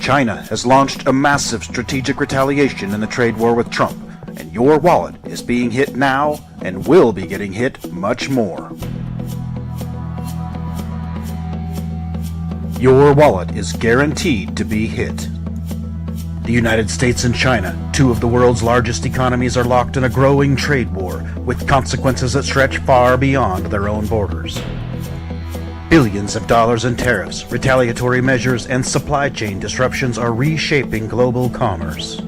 China has launched a massive strategic retaliation in the trade war with Trump, and your wallet is being hit now and will be getting hit much more. Your wallet is guaranteed to be hit. The United States and China, two of the world's largest economies, are locked in a growing trade war with consequences that stretch far beyond their own borders. Billions of dollars in tariffs, retaliatory measures, and supply chain disruptions are reshaping global commerce.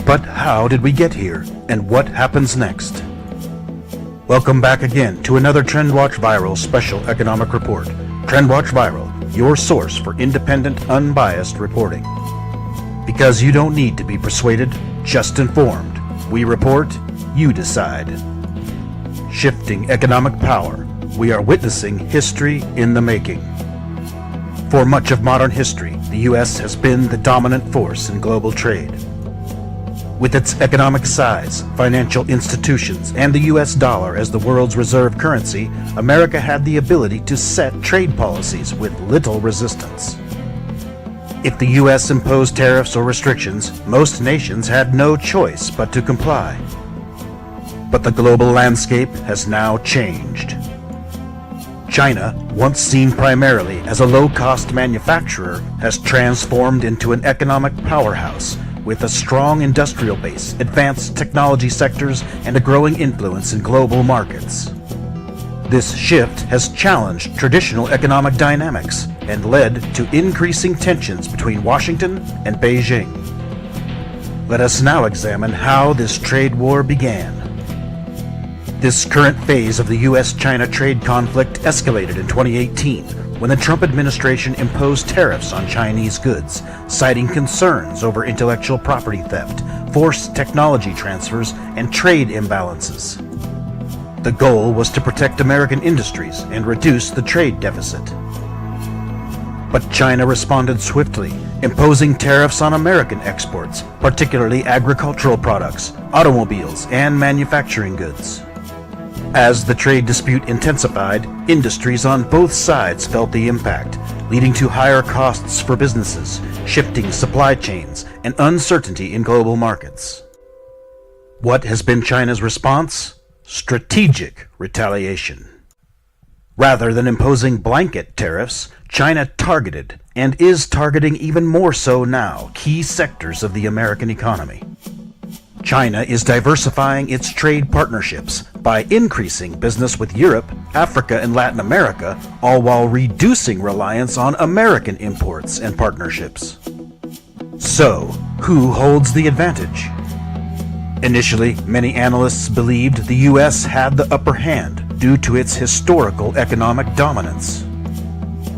But how did we get here, and what happens next? Welcome back again to another TrendWatch Viral Special Economic Report. TrendWatch Viral, your source for independent, unbiased reporting. Because you don't need to be persuaded, just informed. We report, you decide. Shifting economic power. We are witnessing history in the making. For much of modern history, the U.S. has been the dominant force in global trade. With its economic size, financial institutions, and the U.S. dollar as the world's reserve currency, America had the ability to set trade policies with little resistance. If the U.S. imposed tariffs or restrictions, most nations had no choice but to comply. But the global landscape has now changed. China, once seen primarily as a low-cost manufacturer, has transformed into an economic powerhouse with a strong industrial base, advanced technology sectors, and a growing influence in global markets. This shift has challenged traditional economic dynamics and led to increasing tensions between Washington and Beijing. Let us now examine how this trade war began. This current phase of the U.S. China trade conflict escalated in 2018 when the Trump administration imposed tariffs on Chinese goods, citing concerns over intellectual property theft, forced technology transfers, and trade imbalances. The goal was to protect American industries and reduce the trade deficit. But China responded swiftly, imposing tariffs on American exports, particularly agricultural products, automobiles, and manufacturing goods. As the trade dispute intensified, industries on both sides felt the impact, leading to higher costs for businesses, shifting supply chains, and uncertainty in global markets. What has been China's response? Strategic retaliation. Rather than imposing blanket tariffs, China targeted, and is targeting even more so now, key sectors of the American economy. China is diversifying its trade partnerships by increasing business with Europe, Africa, and Latin America, all while reducing reliance on American imports and partnerships. So, who holds the advantage? Initially, many analysts believed the U.S. had the upper hand due to its historical economic dominance.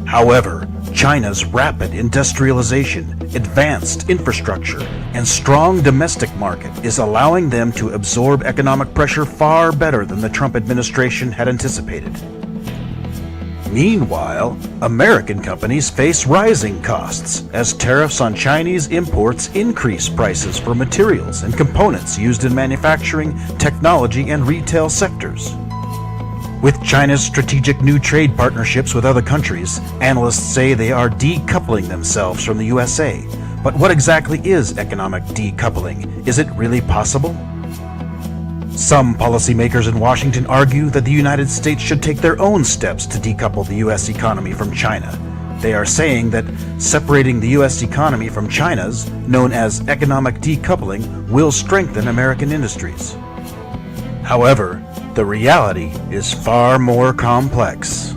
However, China's rapid industrialization, advanced infrastructure, and strong domestic market is allowing them to absorb economic pressure far better than the Trump administration had anticipated. Meanwhile, American companies face rising costs as tariffs on Chinese imports increase prices for materials and components used in manufacturing, technology, and retail sectors. With China's strategic new trade partnerships with other countries, analysts say they are decoupling themselves from the USA. But what exactly is economic decoupling? Is it really possible? Some policymakers in Washington argue that the United States should take their own steps to decouple the U.S. economy from China. They are saying that separating the U.S. economy from China's, known as economic decoupling, will strengthen American industries. However, the reality is far more complex.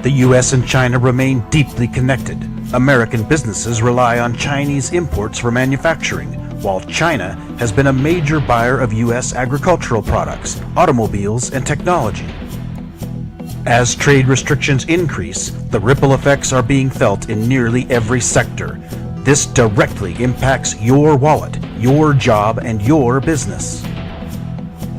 The U.S. and China remain deeply connected. American businesses rely on Chinese imports for manufacturing, while China has been a major buyer of U.S. agricultural products, automobiles, and technology. As trade restrictions increase, the ripple effects are being felt in nearly every sector. This directly impacts your wallet, your job, and your business.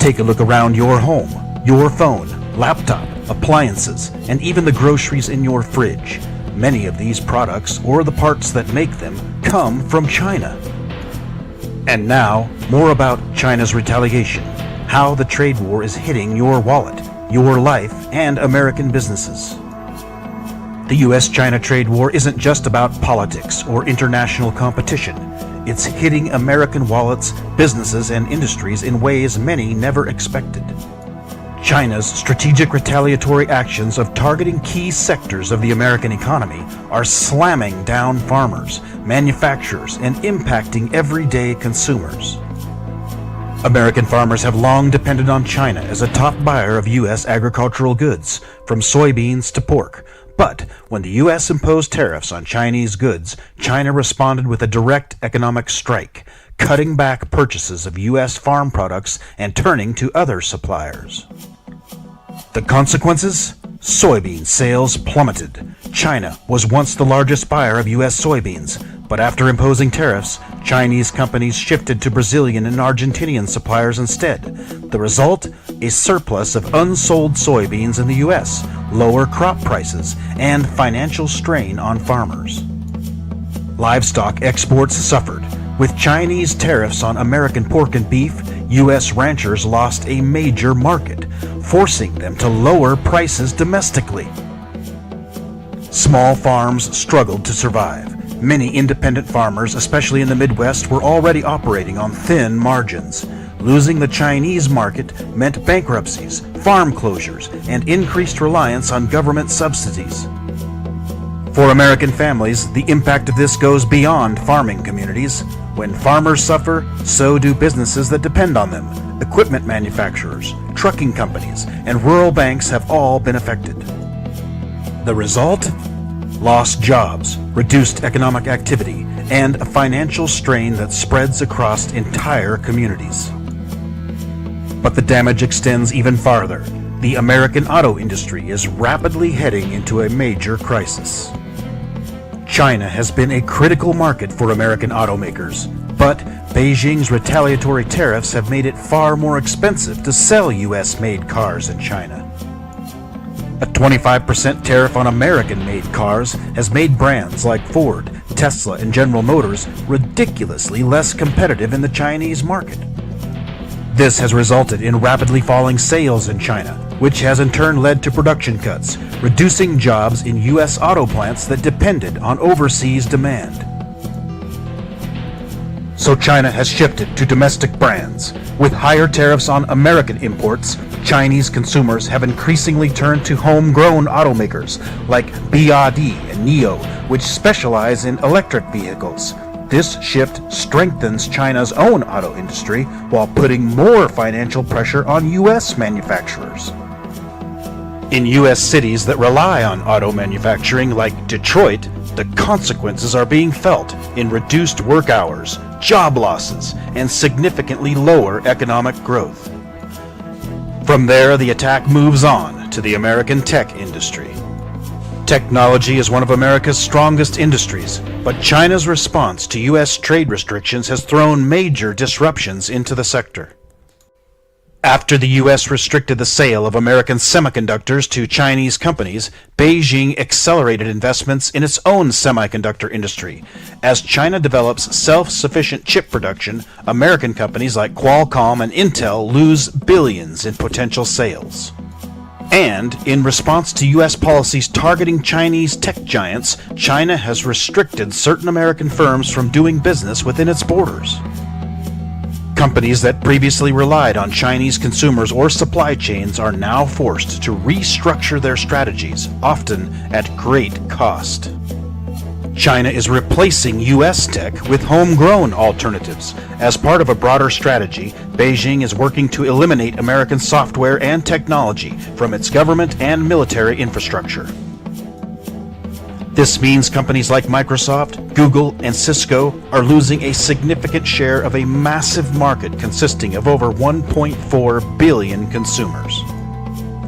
Take a look around your home, your phone, laptop, appliances, and even the groceries in your fridge. Many of these products, or the parts that make them, come from China. And now, more about China's retaliation, how the trade war is hitting your wallet, your life, and American businesses. The U.S.-China trade war isn't just about politics or international competition. It's hitting American wallets, businesses, and industries in ways many never expected. China's strategic retaliatory actions of targeting key sectors of the American economy are slamming down farmers, manufacturers, and impacting everyday consumers. American farmers have long depended on China as a top buyer of U.S. agricultural goods, from soybeans to pork. But when the U.S. imposed tariffs on Chinese goods, China responded with a direct economic strike, cutting back purchases of U.S. farm products and turning to other suppliers. The consequences? Soybean sales plummeted. China was once the largest buyer of U.S. soybeans, but after imposing tariffs, Chinese companies shifted to Brazilian and Argentinian suppliers instead. The result? A surplus of unsold soybeans in the U.S., lower crop prices, and financial strain on farmers. Livestock exports suffered. With Chinese tariffs on American pork and beef, U.S. ranchers lost a major market, forcing them to lower prices domestically. Small farms struggled to survive. Many independent farmers, especially in the Midwest, were already operating on thin margins. Losing the Chinese market meant bankruptcies, farm closures, and increased reliance on government subsidies. For American families, the impact of this goes beyond farming communities. When farmers suffer, so do businesses that depend on them. Equipment manufacturers, trucking companies, and rural banks have all been affected. The result? Lost jobs, reduced economic activity, and a financial strain that spreads across entire communities. But the damage extends even farther. The American auto industry is rapidly heading into a major crisis. China has been a critical market for American automakers, but Beijing's retaliatory tariffs have made it far more expensive to sell U.S.-made cars in China. A 25% tariff on American-made cars has made brands like Ford, Tesla, and General Motors ridiculously less competitive in the Chinese market. This has resulted in rapidly falling sales in China, which has in turn led to production cuts, reducing jobs in U.S. auto plants that depended on overseas demand. So China has shifted to domestic brands. With higher tariffs on American imports, Chinese consumers have increasingly turned to homegrown automakers like BYD and NIO, which specialize in electric vehicles. This shift strengthens China's own auto industry while putting more financial pressure on U.S. manufacturers. In U.S. cities that rely on auto manufacturing like Detroit, the consequences are being felt in reduced work hours, job losses, and significantly lower economic growth. From there, the attack moves on to the American tech industry. Technology is one of America's strongest industries, but China's response to U.S. trade restrictions has thrown major disruptions into the sector. After the U.S. restricted the sale of American semiconductors to Chinese companies, Beijing accelerated investments in its own semiconductor industry. As China develops self-sufficient chip production, American companies like Qualcomm and Intel lose billions in potential sales. And, in response to U.S. policies targeting Chinese tech giants, China has restricted certain American firms from doing business within its borders. Companies that previously relied on Chinese consumers or supply chains are now forced to restructure their strategies, often at great cost. China is replacing U.S. tech with homegrown alternatives. As part of a broader strategy, Beijing is working to eliminate American software and technology from its government and military infrastructure. This means companies like Microsoft, Google, and Cisco are losing a significant share of a massive market consisting of over 1.4 billion consumers.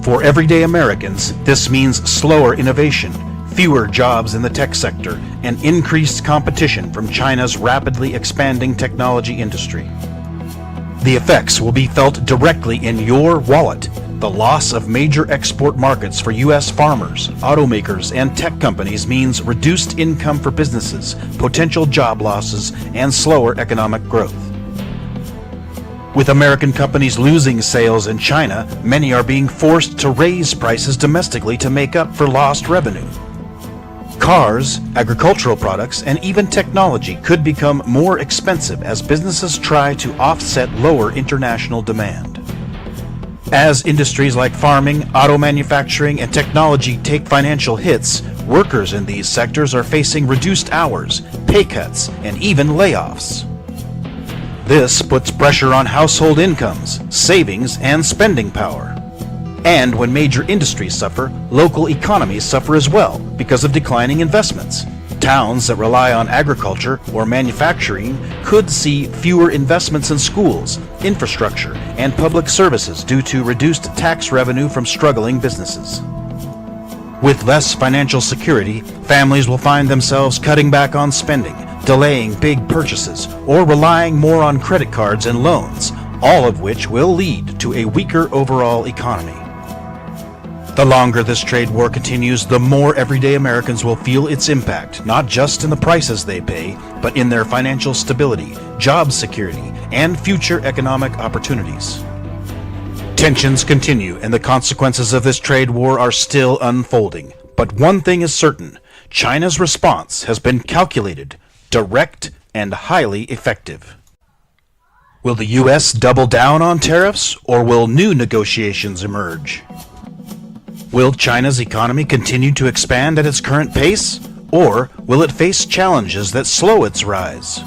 For everyday Americans, this means slower innovation, fewer jobs in the tech sector, and increased competition from China's rapidly expanding technology industry. The effects will be felt directly in your wallet. The loss of major export markets for U.S. farmers, automakers, and tech companies means reduced income for businesses, potential job losses, and slower economic growth. With American companies losing sales in China, many are being forced to raise prices domestically to make up for lost revenue. Cars, agricultural products, and even technology could become more expensive as businesses try to offset lower international demand. As industries like farming, auto manufacturing, and technology take financial hits, workers in these sectors are facing reduced hours, pay cuts, and even layoffs. This puts pressure on household incomes, savings, and spending power. And when major industries suffer, local economies suffer as well because of declining investments. Towns that rely on agriculture or manufacturing could see fewer investments in schools, infrastructure, and public services due to reduced tax revenue from struggling businesses. With less financial security, families will find themselves cutting back on spending, delaying big purchases, or relying more on credit cards and loans, all of which will lead to a weaker overall economy. The longer this trade war continues, the more everyday Americans will feel its impact, not just in the prices they pay, but in their financial stability, job security, and future economic opportunities. Tensions continue, and the consequences of this trade war are still unfolding. But one thing is certain: China's response has been calculated, direct, and highly effective. Will the U.S. double down on tariffs, or will new negotiations emerge? Will China's economy continue to expand at its current pace, or will it face challenges that slow its rise?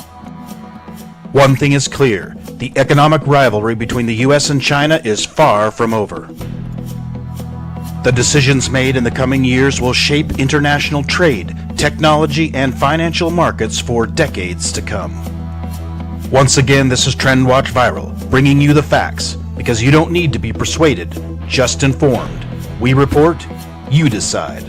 One thing is clear: the economic rivalry between the U.S. and China is far from over. The decisions made in the coming years will shape international trade, technology, and financial markets for decades to come. Once again, this is Trend Watch Viral, bringing you the facts, because you don't need to be persuaded, just informed. We report, you decide.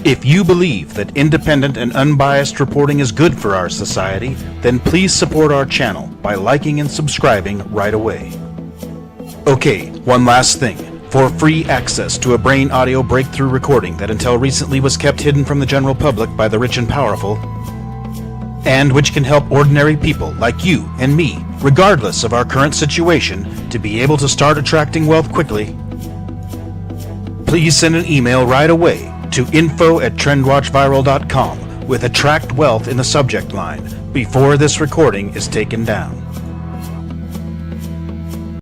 If you believe that independent and unbiased reporting is good for our society, then please support our channel by liking and subscribing right away. Okay, one last thing. For free access to a brain audio breakthrough recording that until recently was kept hidden from the general public by the rich and powerful, and which can help ordinary people like you and me, regardless of our current situation, to be able to start attracting wealth quickly, please send an email right away to info@trendwatchviral.com with "attract wealth" in the subject line before this recording is taken down.